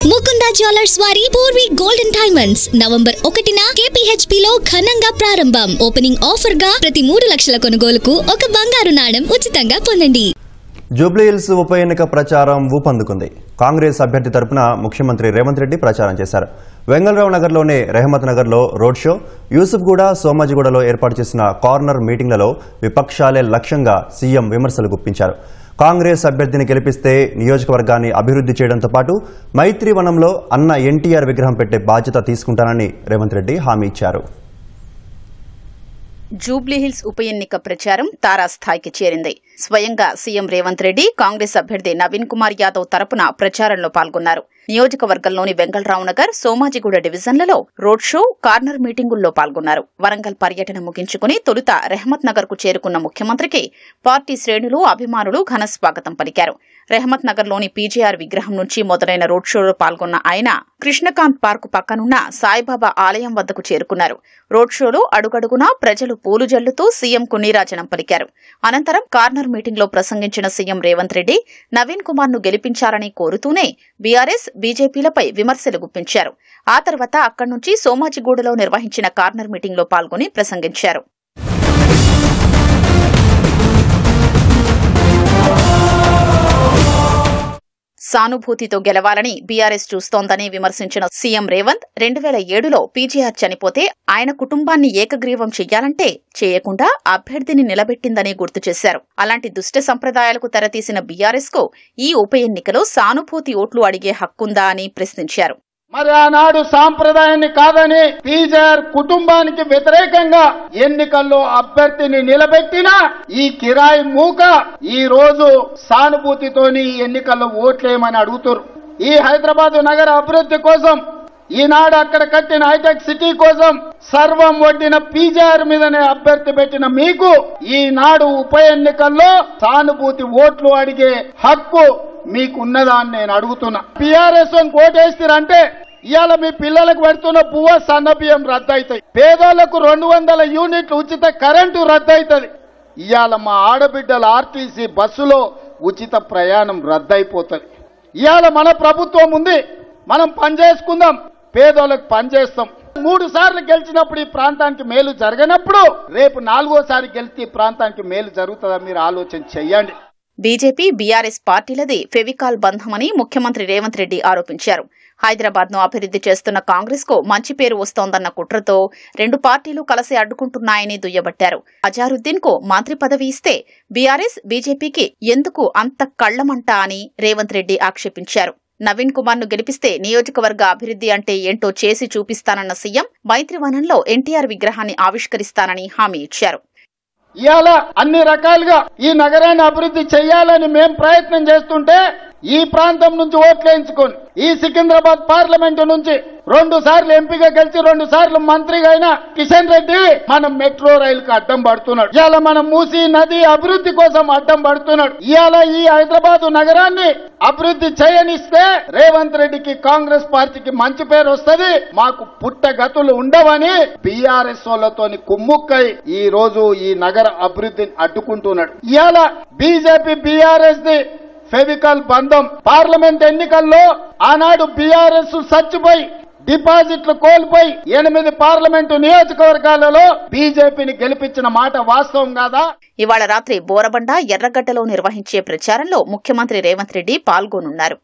Mukunda jewellers వారి Poorvi golden diamonds November 1న KPHP లో ఘనంగా ప్రారంభం. ఓపెనింగ్ ఆఫర్ గా ప్రతి 3 లక్షల కొనుగోలుకు ఒక బంగారు నాణెం ఉచితంగా పొందండి. జూబ్లీహిల్స్ ఉప ఎన్నిక ప్రచారం ఊపందుకుంది. కాంగ్రెస్ అభ్యర్థి తరపున ముఖ్యమంత్రి రేవంత్ రెడ్డి ప్రచారం చేశారు. వెంగళరావు నగర్లోని రెహమత్ నగర్లో రోడ్ షో, యూసుఫ్గూడ, సోమాజిగూడలో ఏర్పాటు చేసిన కార్నర్ మీటింగ్లలో విపక్షాలే లక్ష్యంగా సీఎం విమర్శలు గుప్పించారు. కాంగ్రెస్ అభ్యర్థిని గెలిపిస్తే నియోజకవర్గాన్ని అభివృద్ధి చేయడంతో పాటు మైత్రివనంలో అన్న ఎన్టీఆర్ విగ్రహం పెట్టే బాధ్యత తీసుకుంటానని రేవంత్ రెడ్డి హామీ ఇచ్చారు. జూబ్లీహిల్స్ ఉప ఎన్నిక ప్రచారం తారాస్థాయికి చేరింది. స్వయంగా సీఎం రేవంత్ రెడ్డి కాంగ్రెస్ అభ్యర్థి నవీన్ కుమార్ యాదవ్ తరపున ప్రచారంలో పాల్గొన్నారు. నియోజకవర్గంలోని వెంగళరావు నగర్, సోమాజిగూడ డివిజన్లలో రోడ్ షో, కార్నర్ మీటింగుల్లో పాల్గొన్నారు. వరంగల్ పర్యటన ముగించుకుని తొలుత రెహమత్ నగర్ కు చేరుకున్న ముఖ్యమంత్రికి పార్టీ శ్రేణులు, అభిమానులు ఘన స్వాగతం పలికారు. రెహమత్ నగర్లోని పీజేఆర్ విగ్రహం నుంచి మొదలైన రోడ్ షోలో పాల్గొన్న ఆయన కృష్ణకాంత్ పార్కు పక్కనున్న సాయిబాబా ఆలయం వద్దకు చేరుకున్నారు. రోడ్ షోలో అడుగడుగునా ప్రజలు పూలు జల్లుతూ సీఎంకు నీరాజనం పలికారు. అనంతరం కార్నర్ మీటింగ్లో ప్రసంగించిన సీఎం రేవంత్ రెడ్డి నవీన్ కుమార్ ను గెలిపించాలని కోరుతూనే బీఆర్ఎస్, బీజేపీలపై విమర్శలు గుప్పించారు. ఆ తర్వాత అక్కడి నుంచి సోమాజిగూడలో నిర్వహించిన కార్నర్ మీటింగ్లో పాల్గొని ప్రసంగించారు. సానుభూతితో గెలవాలని బీఆర్ఎస్ చూస్తోందని విమర్శించిన సీఎం రేవంత్ 2007లో పీజీఆర్ చనిపోతే ఆయన కుటుంబాన్ని ఏకగ్రీవం చెయ్యాలంటే చేయకుండా అభ్యర్థిని నిలబెట్టిందని గుర్తు చేశారు. అలాంటి దుష్ట సంప్రదాయాలకు తెరతీసిన బీఆర్ఎస్ కు ఈ ఉప ఎన్నికలో సానుభూతి ఓట్లు అడిగే హక్కుందా అని ప్రశ్నించారు. మరి ఆనాడు సాంప్రదాయాన్ని కాదని పీజేఆర్ కుటుంబానికి వ్యతిరేకంగా ఎన్నికల్లో అభ్యర్థిని నిలబెట్టిన ఈ కిరాయి మూక ఈ రోజు సానుభూతితోని ఎన్నికల్లో ఓట్లేయమని అడుగుతారు. ఈ హైదరాబాద్ నగర అభివృద్ధి కోసం, ఈనాడు అక్కడ కట్టిన హైటెక్ సిటీ కోసం సర్వం వడ్డిన పీజేఆర్ మీదనే అభ్యర్థి పెట్టిన మీకు ఈనాడు ఉప ఎన్నికల్లో సానుభూతి ఓట్లు అడిగే హక్కు మీకున్నదా అని నేను అడుగుతున్నా. టీఆర్ఎస్ ఓటేస్తారంటే ఇవాళ మీ పిల్లలకు పెడుతున్న పువ్వ సన్న బియ్యం రద్దయితాయి, పేదోళ్లకు 200 యూనిట్లు ఉచిత కరెంటు రద్దయితది. ఇవాళ మా ఆడబిడ్డల ఆర్టీసీ బస్సులో ఉచిత ప్రయాణం రద్దయిపోతుంది. ఇవాళ మన ప్రభుత్వం ఉంది, మనం పనిచేసుకుందాం, పేదోళ్లకు పనిచేస్తాం. 3 సార్లు గెలిచినప్పుడు ఈ ప్రాంతానికి మేలు జరగనప్పుడు రేపు 4వ సారి గెలిచి ఈ ప్రాంతానికి మేలు జరుగుతుందా మీరు ఆలోచన చెయ్యండి. బీజేపీ, బీఆర్ఎస్ పార్టీలది ఫెవికాల్ బంధమని ముఖ్యమంత్రి రేవంత్ రెడ్డి ఆరోపించారు. హైదరాబాద్ ను అభివృద్ధి చేస్తున్న కాంగ్రెస్ కు మంచి పేరు వస్తోందన్న కుట్రతో 2 పార్టీలు కలిసి అడ్డుకుంటున్నాయని దుయ్యబట్టారు. అజారుద్దీన్ కు మంత్రి పదవి ఇస్తే బీఆర్ఎస్, బీజేపీకి ఎందుకు అంత కళ్లమంట అని రేవంత్ రెడ్డి ఆక్షేపించారు. నవీన్ కుమార్ ను గెలిపిస్తే నియోజకవర్గ అభివృద్ధి అంటే ఏంటో చేసి చూపిస్తానన్న సీఎం మైత్రివనంలో ఎన్టీఆర్ విగ్రహాన్ని ఆవిష్కరిస్తానని హామీ ఇచ్చారు. ఇవాళ అన్ని రకాలుగా ఈ నగరాన్ని అభివృద్ధి చేయాలని మేం ప్రయత్నం చేస్తుంటే ఈ ప్రాంతం నుంచి ఓట్లేయించుకొని ఈ సికింద్రాబాద్ పార్లమెంటు నుంచి 2 సార్లు ఎంపీగా గెలిచి 2 సార్లు మంత్రిగా అయిన కిషన్ రెడ్డి మనం మెట్రో రైలుకు అడ్డం పడుతున్నాడు. ఇవాళ మనం మూసీ నది అభివృద్ధి కోసం అడ్డం పడుతున్నాడు. ఇవాళ ఈ హైదరాబాద్ నగరాన్ని అభివృద్ధి చేయనిస్తే రేవంత్ రెడ్డికి, కాంగ్రెస్ పార్టీకి మంచి పేరు వస్తుంది, మాకు పుట్టగతులు ఉండవని బీఆర్ఎస్ వాళ్ళతోని కుమ్ముక్కై ఈ రోజు ఈ నగర అభివృద్ధిని అడ్డుకుంటున్నాడు. ఇవాళ బీజేపీ, బీఆర్ఎస్ ది ఫెవికల్ బంధం. పార్లమెంట్ ఎన్నికల్లో ఆనాడు బీఆర్ఎస్ చచ్చిపోయి డిపాజిట్లు కోల్పోయి 8 పార్లమెంటు నియోజకవర్గాలలో బీజేపీని గెలిపించిన మాట వాస్తవం కాదా? ఇవాళ రాత్రి బోరబండ, ఎర్రగడ్డలో నిర్వహించే ప్రచారంలో ముఖ్యమంత్రి రేవంత్ రెడ్డి పాల్గొనున్నారు.